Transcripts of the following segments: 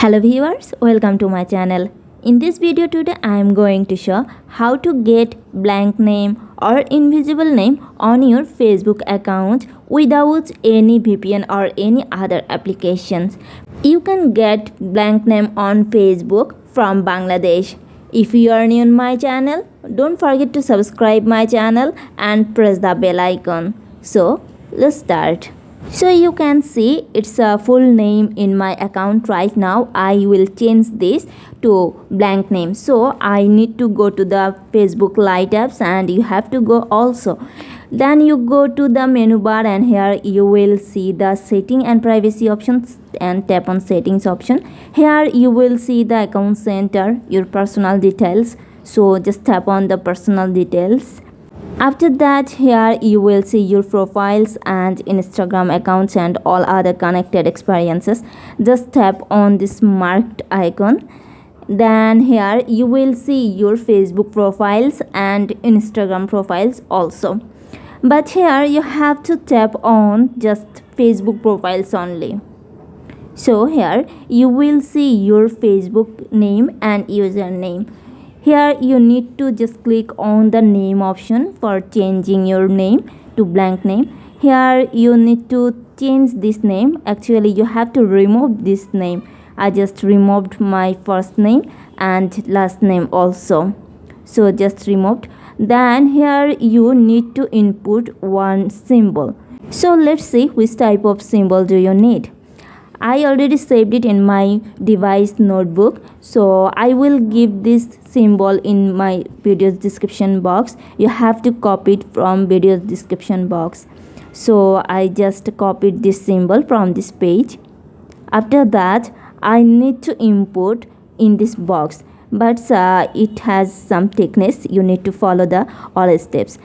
Hello viewers, welcome to my channel. In this video today I am going to show how to get blank name or invisible name on your Facebook account without any VPN or any other applications. You can get blank name on Facebook from Bangladesh. If you are new on my channel, don't forget to subscribe my channel and press the bell icon. So let's start. So you can see it's a full name in my account right now. I will change this to blank name. So I need to go to the Facebook Lite apps and you have to go also. Then you go to the menu bar and here you will see the setting and privacy options and tap on settings option. Here you will see the account center, your personal details. So just tap on the personal details. After that, here you will see your profiles and Instagram accounts and all other connected experiences. Just tap on this marked icon. Then here you will see your Facebook profiles and Instagram profiles also. But here you have to tap on just Facebook profiles only. So here you will see your Facebook name and username. Here you need to just click on the name option for changing your name to blank name. Here you need to change this name. Actually you have to remove this name. I just removed my first name and last name also. So just removed. Then here you need to input one symbol. So let's see which type of symbol do you need. I already saved it in my device notebook, so I will give this symbol in my video's description box. You have to copy it from video's description box. So I just copied this symbol from this page. After that I need to input in this box, but it has some techniques. You need to follow the all steps.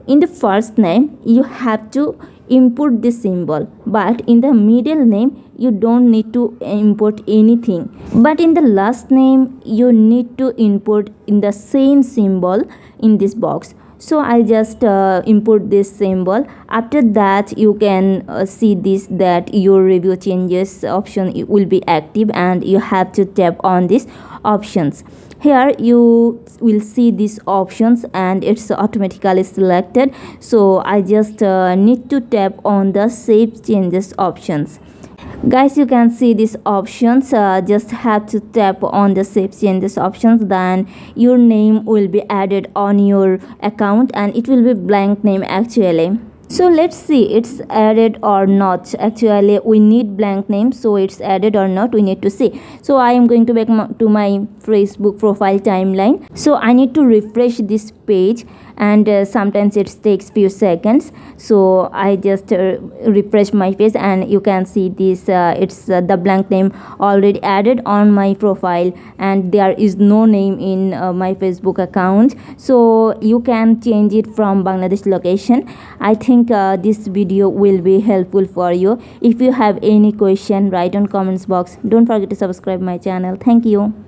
In the first name you have to input this symbol, but in the middle name you don't need to input anything, but in the last name you need to input in the same symbol in this box. So I just input this symbol. After that you can see this that your review changes option will be active and you have to tap on these options. Here you will see these options and it's automatically selected. So I just need to tap on the save changes options. Guys, you can see these options. Just have to tap on the save changes options, then your name will be added on your account and it will be blank name actually. So let's see it's added or not. Actually we need blank name, so it's added or not we need to see. So I am going to back to my Facebook profile timeline. So I need to refresh this page and sometimes it takes few seconds. So I just refresh my page and you can see this it's the blank name already added on my profile and there is no name in my Facebook account. So you can change it from Bangladesh location. I think this video will be helpful for you. If you have any question, write on comments box. Don't forget to subscribe my channel. Thank you.